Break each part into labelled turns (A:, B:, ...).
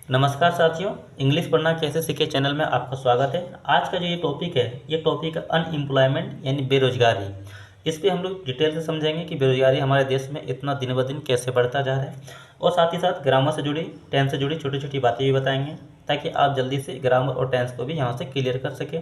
A: नमस्कार साथियों, इंग्लिश पढ़ना कैसे सीखे चैनल में आपका स्वागत है। आज का जो ये टॉपिक है, ये टॉपिक है अनएम्प्लॉयमेंट यानी बेरोजगारी। इस पे हम लोग डिटेल से समझेंगे कि बेरोजगारी हमारे देश में इतना दिन ब दिन कैसे बढ़ता जा रहा है, और साथ ही साथ ग्रामर से जुड़ी, टेंस से जुड़ी छोटी छोटी बातें भी बताएंगे, ताकि आप जल्दी से ग्रामर और टेंस को भी यहाँ से क्लियर कर सकें।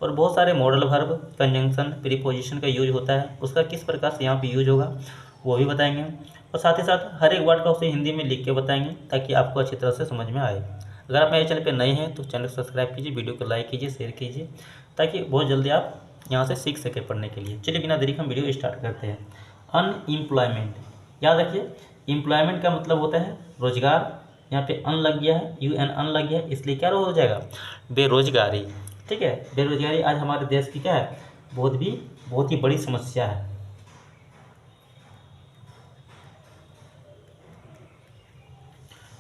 A: और बहुत सारे मॉडल वर्ब, कंजंक्शन, प्रीपोजिशन का यूज होता है, उसका किस प्रकार से यहाँ पर यूज होगा वो भी बताएंगे। और साथ ही साथ हर एक वर्ड का उसे हिंदी में लिख के बताएंगे, ताकि आपको अच्छी तरह से समझ में आए। अगर आप मेरे चैनल पर नए हैं तो चैनल को सब्सक्राइब कीजिए, वीडियो को लाइक कीजिए, शेयर कीजिए, ताकि बहुत जल्दी आप यहाँ से सीख सकें पढ़ने के लिए। चलिए बिना देरी के हम वीडियो स्टार्ट करते हैं। अनएम्प्लॉयमेंट, याद रखिए, एम्प्लॉयमेंट का मतलब होता है रोजगार। यहाँ पे अन लग गया है, UN अन लग गया है, इसलिए क्या हो जाएगा, बेरोजगारी। ठीक है, बेरोजगारी आज हमारे देश की क्या है, बहुत ही बड़ी समस्या है।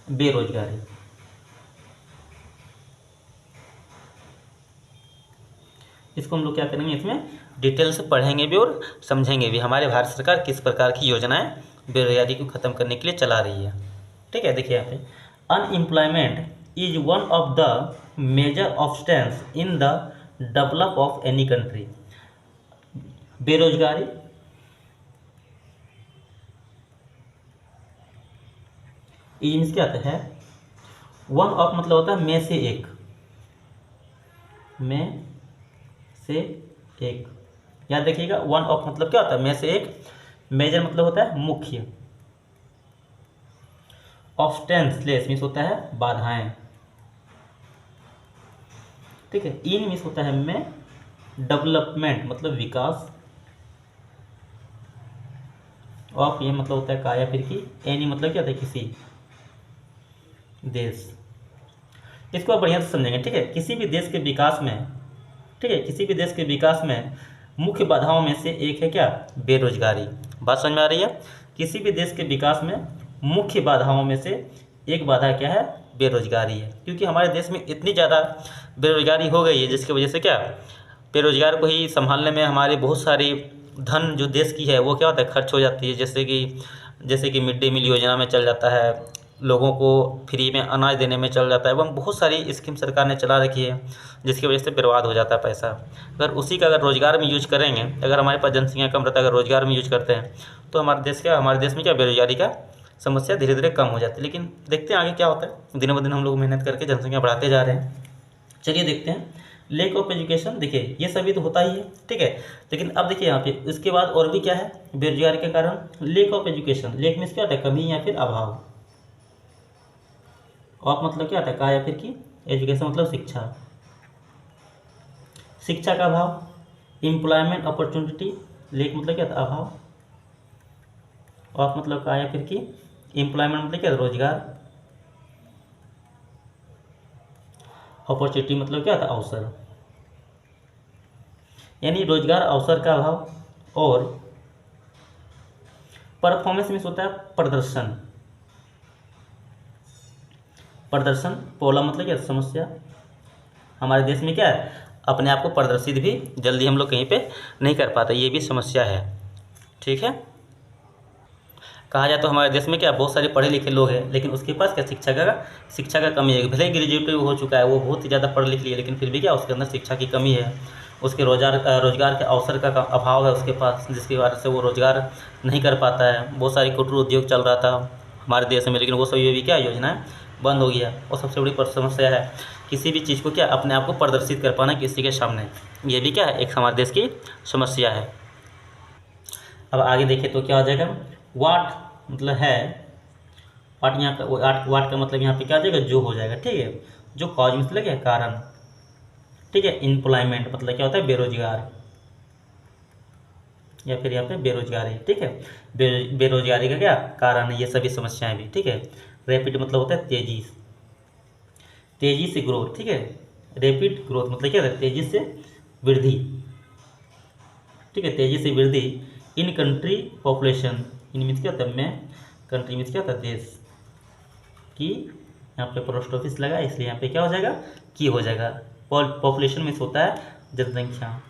A: बेरोजगारी, इसको हम लोग क्या करेंगे, इसमें डिटेल से पढ़ेंगे भी और समझेंगे भी हमारे भारत सरकार किस प्रकार की योजनाएं बेरोजगारी को ख़त्म करने के लिए चला रही है। ठीक है, देखिए यहाँ पे unemployment is one of the major obstacles in the develop of any country. बेरोजगारी इज मीन्स क्या आता है, वन ऑफ मतलब होता है में से एक, में से एक। याद रखिएगा, वन ऑफ मतलब क्या होता है, में से एक। मेजर मतलब होता है मुख्य। ऑब्स्टेंसलेस मीन्स होता है बाधाएं। ठीक है, इन मीन्स होता है में। डेवलपमेंट मतलब विकास। ऑफ ये मतलब होता है का या फिर की। एनी मतलब क्या होता है, किसी देश। इसको आप बढ़िया से समझेंगे। ठीक है, किसी भी देश के विकास में, ठीक है, किसी भी देश के विकास में मुख्य बाधाओं में से एक है क्या, बेरोजगारी। बात समझ में आ रही है। किसी भी देश के विकास में मुख्य बाधाओं में से एक बाधा क्या है, बेरोजगारी है। क्योंकि हमारे देश में इतनी ज़्यादा बेरोजगारी हो गई है, जिसकी वजह से क्या, बेरोजगार को ही संभालने में हमारे बहुत सारी धन जो देश की है वो क्या होता है, खर्च हो जाती है। जैसे कि मिड डे मील योजना में चल जाता है, लोगों को फ्री में अनाज देने में चल जाता है, एवं बहुत सारी स्कीम सरकार ने चला रखी है, जिसकी वजह से बर्बाद हो जाता है पैसा। अगर उसी का अगर रोजगार में यूज करेंगे, अगर हमारे पास जनसंख्या कम रहता है, अगर रोजगार में यूज करते हैं, तो हमारे देश में क्या, बेरोजगारी का समस्या धीरे धीरे कम हो जाती है। लेकिन देखते हैं आगे क्या होता है, दिन ब दिन हम लोग मेहनत करके जनसंख्या बढ़ाते जा रहे हैं। चलिए देखते हैं। लेक ऑफ एजुकेशन, देखिए ये सभी तो होता ही है। ठीक है, लेकिन अब देखिए यहाँ पे इसके बाद और भी क्या है बेरोजगारी के कारण, lake of education. Lake means क्या होता है, कमी या फिर अभाव। ऑफ मतलब क्या होता है, का या फिर की। एजुकेशन मतलब शिक्षा, शिक्षा का अभाव। एम्प्लॉयमेंट अपॉर्चुनिटी, लेक मतलब क्या था, अभाव। ऑफ मतलब का या फिर की। एम्प्लॉयमेंट मतलब क्या, रोजगार। अपॉर्चुनिटी मतलब क्या था, अवसर। यानी रोजगार, अवसर का अभाव। और परफॉर्मेंस मीन्स होता है प्रदर्शन। प्रदर्शन, पोला मतलब क्या, समस्या। हमारे देश में क्या है, अपने आप को प्रदर्शित भी जल्दी हम लोग कहीं पे नहीं कर पाते, ये भी समस्या है। ठीक है, कहा जाए तो हमारे देश में क्या, बहुत सारे पढ़े लिखे लोग हैं, लेकिन उसके पास क्या, शिक्षा का कमी है। भले ही ग्रेजुएट हो चुका है, वो बहुत ही ज़्यादा पढ़ लिख लिया, लेकिन फिर भी क्या, उसके अंदर शिक्षा की कमी है। उसके रोजगार के अवसर का अभाव है उसके पास, जिसकी वजह से वो रोजगार नहीं कर पाता है। बहुत सारी कुटीर उद्योग चल रहा था हमारे देश में, लेकिन वो सभी भी क्या, योजनाएँ बंद हो गया। और सबसे बड़ी समस्या है किसी भी चीज़ को क्या, अपने आप को प्रदर्शित कर पाना किसी के सामने, ये भी क्या है, एक हमारे देश की समस्या है। अब आगे देखें तो क्या हो जाएगा, वाट मतलब है, वाट यहाँ का, वाट का मतलब यहाँ पे क्या हो जाएगा, जो हो जाएगा। ठीक है, जो कॉज मतलब क्या, कारण। ठीक है, एम्प्लॉयमेंट मतलब क्या होता है, बेरोजगार, या फिर यहाँ पे बेरोजगारी। ठीक है, बेरोजगारी का क्या कारण है, ये सभी समस्याएं भी। ठीक है, रैपिड मतलब होता है तेजी, तेजी से ग्रोथ। ठीक है, रैपिड ग्रोथ मतलब क्या है, तेजी से वृद्धि। ठीक है, तेजी से वृद्धि in country population. In means क्या होता है, में। कंट्री मीन्स क्या होता है, देश की। यहाँ पे पोस्ट ऑफिस लगा, इसलिए यहाँ पे क्या हो जाएगा, की हो जाएगा। पॉपुलेशन मीन्स होता है जनसंख्या।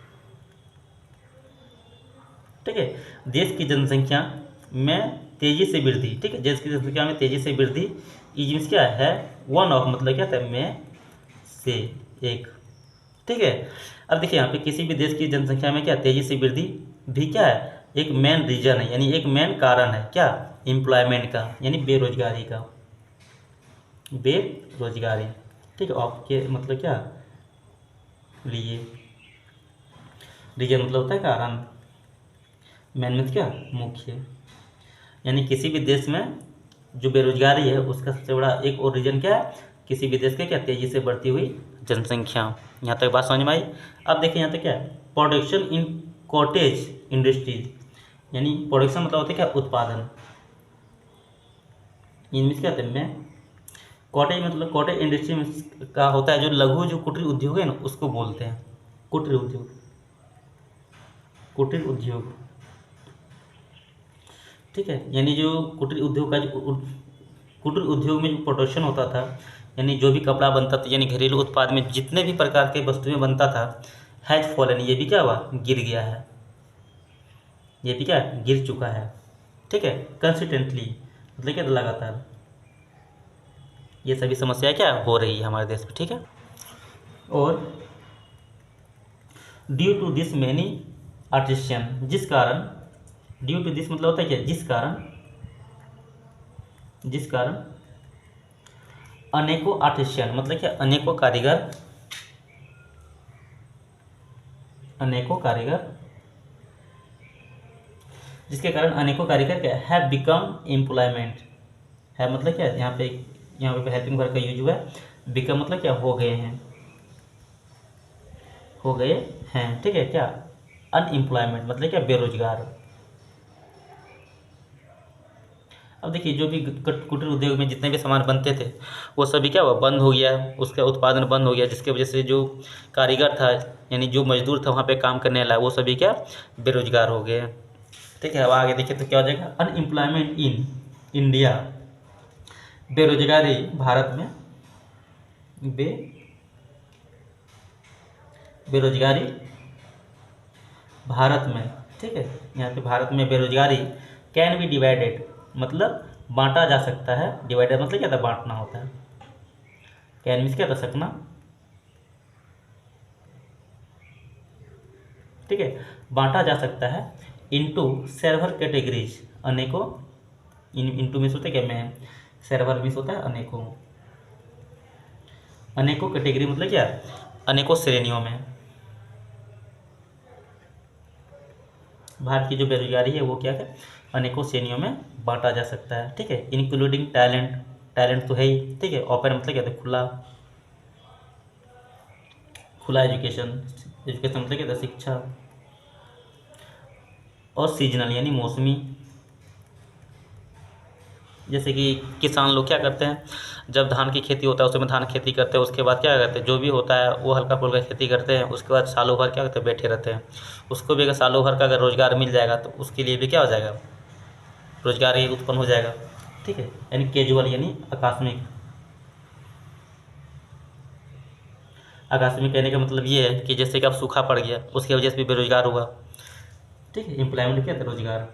A: ठीक है, देश की जनसंख्या में तेजी से वृद्धि। ठीक है, देश की जनसंख्या में तेजी से वृद्धि इज मीन्स क्या है, वन ऑफ मतलब क्या था, में से एक, ठीक है। अब देखिए यहाँ पे किसी भी देश की जनसंख्या में क्या तेजी से वृद्धि भी क्या है, एक मेन रीजन है, यानी एक मेन कारण है क्या, एम्प्लॉयमेंट का, यानी बेरोजगारी का, बेरोजगारी, ठीक है। आपके मतलब क्या लिए, रीजन मतलब होता है कारण, मेन मीन्स क्या मुख्य, यानी किसी भी देश में जो बेरोजगारी है उसका सबसे बड़ा एक और रीजन क्या है, किसी भी देश के क्या तेजी से बढ़ती हुई जनसंख्या। यहाँ तक बात समझ में आई। अब देखिए यहाँ तक क्या है, प्रोडक्शन इन कॉटेज इंडस्ट्रीज, यानी प्रोडक्शन मतलब होता है क्या उत्पादन, इनमें क्या होता है में, कॉटेज मतलब कॉटेज इंडस्ट्री में का होता है जो लघु जो कुटीर उद्योग है ना उसको बोलते हैं कुटीर उद्योग, कुटीर उद्योग, ठीक है। यानी जो कुटीर उद्योग का जो कुटीर उद्योग में जो प्रोडक्शन होता था, यानी जो भी कपड़ा बनता था, यानी घरेलू उत्पाद में जितने भी प्रकार के वस्तुएं बनता था, हैज फॉलन, ये भी क्या हुआ, गिर गया है, ये भी क्या गिर चुका है, ठीक है। कंसिस्टेंटली मतलब क्या लगातार, ये सभी समस्याएं क्या हो रही है हमारे देश में, ठीक है। और due to this many artisan, जिस कारण, ड्यू टू दिस मतलब होता है क्या, जिस कारण, जिस कारण अनेकों आर्टिशियन मतलब क्या अनेकों कारीगर, अनेकों कारीगर, जिसके कारण अनेकों कारीगर क्या हैव बिकम एम्प्लॉयमेंट, है मतलब क्या यहाँ पे हेल्पिंग वर्ब का यूज हुआ है, बिकम मतलब क्या हो गए हैं, हो गए हैं, ठीक है। क्या अनएम्प्लॉयमेंट मतलब क्या बेरोजगार। अब देखिए जो भी कुटीर उद्योग में जितने भी सामान बनते थे वो सभी क्या हुआ, बंद हो गया, उसका उत्पादन बंद हो गया, जिसकी वजह से जो कारीगर था यानी जो मजदूर था वहाँ पे काम करने वाला वो सभी क्या बेरोजगार हो गए, ठीक है। अब आगे देखिए तो क्या हो जाएगा, अनएम्प्लॉयमेंट इन इंडिया, बेरोजगारी भारत में, बेरोजगारी भारत में, ठीक है। यहाँ पे भारत में बेरोजगारी कैन बी डिवाइडेड मतलब बांटा जा सकता है, डिवाइडेड मतलब क्या था बांटना होता है, कैन मीन्स क्या था सकना, ठीक है, बांटा जा सकता है इनटू सेवरल कैटेगरीज, अनेकों, इनटू मीन्स होता है क्या में, सेवरल मीन्स होता है अनेकों, अनेकों कैटेगरी मतलब क्या अनेकों श्रेणियों में। भारत की जो बेरोजगारी है वो क्या है, अनेकों श्रेणियों में बांटा जा सकता है, ठीक है। इंक्लूडिंग टैलेंट, टैलेंट तो है ही, ठीक है। ओपन मतलब क्या था खुला, खुला एजुकेशन, एजुकेशन मतलब क्या था शिक्षा, और सीजनल यानी मौसमी, जैसे कि किसान लोग क्या करते हैं, जब धान की खेती होता है उसमें धान खेती करते हैं, उसके बाद क्या करते हैं जो भी होता है वो हल्का फुल्का खेती करते हैं, उसके बाद सालों भर क्या करते हैं बैठे रहते हैं, उसको भी अगर सालों भर का अगर रोजगार मिल जाएगा तो उसके लिए भी क्या हो जाएगा, रोजगार ये उत्पन्न हो जाएगा, ठीक है। यानी कैजुअल यानी आकस्मिक, आकस्मिक कहने का मतलब ये है कि जैसे कि अब सूखा पड़ गया उसकी वजह से भी बेरोजगार हुआ, ठीक है। एम्प्लॉयमेंट क्या था रोजगार,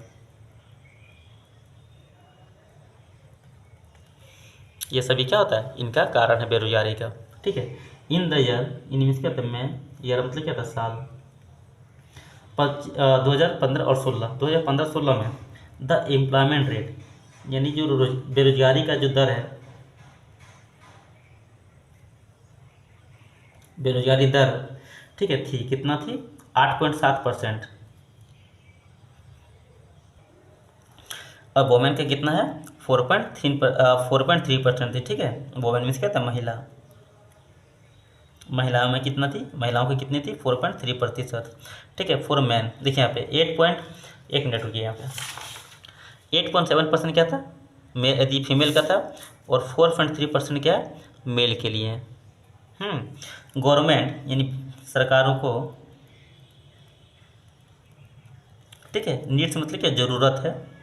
A: ये सभी क्या होता है इनका कारण है बेरोजगारी का, ठीक है। In the year, in means क्या था में, ईयर मतलब क्या था साल, 2015 और 16, 2015-16 में द एम्प्लॉयमेंट रेट, यानी जो बेरोजगारी का जो दर है, बेरोजगारी दर, ठीक है, थी कितना थी 8.7%। अब वोमेन का कितना है 4.3% थी, ठीक है। वोमेन मीन्स क्या था महिला, महिलाओं में कितना थी, महिलाओं की कितनी थी 4.3%, ठीक है। फॉर मैन देखिए यहाँ पे 1 रुकिए यहाँ पे 8.7% क्या था यदि फीमेल का था, और 4.3% क्या मेल के लिए। गवर्नमेंट यानी सरकारों को, ठीक है, नीड्स मतलब क्या ज़रूरत है,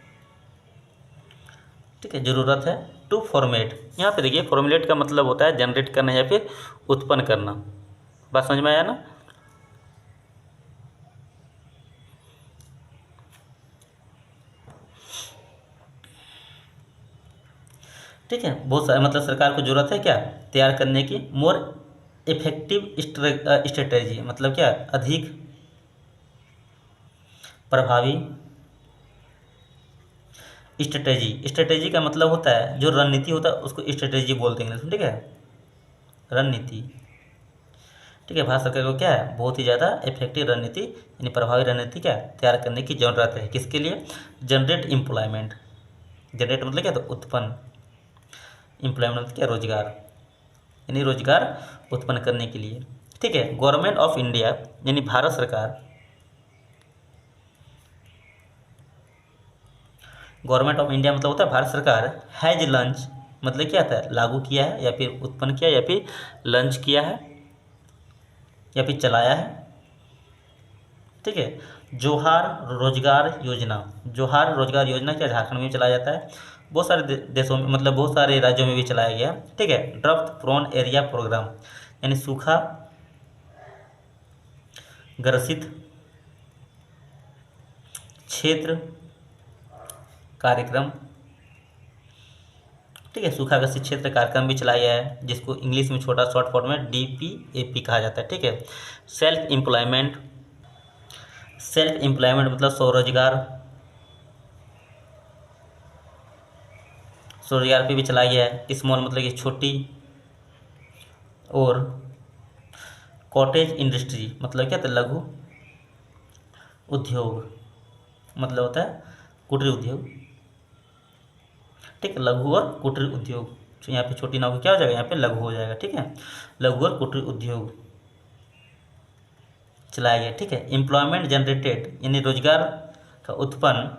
A: ठीक है, ज़रूरत है टू फॉर्मेट, यहाँ पे देखिए फॉर्मुलेट का मतलब होता है जनरेट करना या फिर उत्पन्न करना, बात समझ में आया ना। ठीक है, बहुत सारे मतलब सरकार को जरूरत है क्या, तैयार करने की मोर इफेक्टिव स्ट्रेटेजी, मतलब क्या, अधिक प्रभावी स्ट्रेटेजी। स्ट्रेटेजी का मतलब होता है जो रणनीति होता है उसको स्ट्रेटेजी बोलते हैं इंग्लिश में, ठीक है, रणनीति। ठीक है, भारत सरकार को क्या है, बहुत ही ज़्यादा इफेक्टिव रणनीति यानी प्रभावी रणनीति क्या तैयार करने की जरूरत है। किसके लिए, जनरेट एम्प्लॉयमेंट, जनरेट मतलब क्या, तो उत्पन्न, एम्प्लॉयमेंट मतलब क्या, रोजगार, यानी रोजगार उत्पन्न करने के लिए। ठीक है, गवर्नमेंट ऑफ इंडिया यानी भारत सरकार, गवर्नमेंट ऑफ इंडिया मतलब होता है भारत सरकार, हैज लॉन्च मतलब क्या था, लागू किया है या फिर उत्पन्न किया या फिर लॉन्च किया है या फिर चलाया है। ठीक है, जोहार रोजगार योजना, जोहार रोजगार योजना क्या झारखंड में भी चलाया जाता है, बहुत सारे देशों में मतलब बहुत सारे राज्यों में भी चलाया गया। ठीक है, ड्राफ्ट प्रोन एरिया प्रोग्राम यानी सूखा ग्रसित क्षेत्र कार्यक्रम। ठीक है, सूखा ग्रसित क्षेत्र कार्यक्रम भी चलाया गया है, जिसको इंग्लिश में छोटा शॉर्ट फॉर्म में DPAP कहा जाता है। ठीक है, सेल्फ एम्प्लॉयमेंट, सेल्फ एम्प्लॉयमेंट मतलब स्वरोजगार, स्वरोजगार पे भी चलाया गया है। स्मॉल मतलब कि छोटी, और कॉटेज इंडस्ट्री मतलब क्या, तो लघु उद्योग मतलब होता है कुटीर उद्योग। ठीक है, लघु और कुटीर उद्योग, तो यहाँ पे छोटी नाव क्या हो जाएगा, यहाँ पे लघु हो जाएगा। ठीक है, लघु और कुटीर उद्योग चलाया गया। ठीक है, एम्प्लॉयमेंट जनरेटेड यानी रोजगार का उत्पन्न,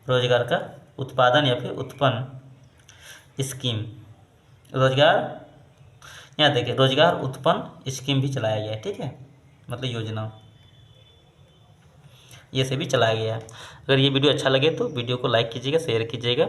A: रोजगार का उत्पादन या फिर उत्पन्न स्कीम, रोजगार, यहाँ देखिए रोजगार उत्पन्न स्कीम भी चलाया गया है। ठीक है, मतलब योजना, ये से भी चलाया गया है। अगर ये वीडियो अच्छा लगे तो वीडियो को लाइक कीजिएगा, शेयर कीजिएगा।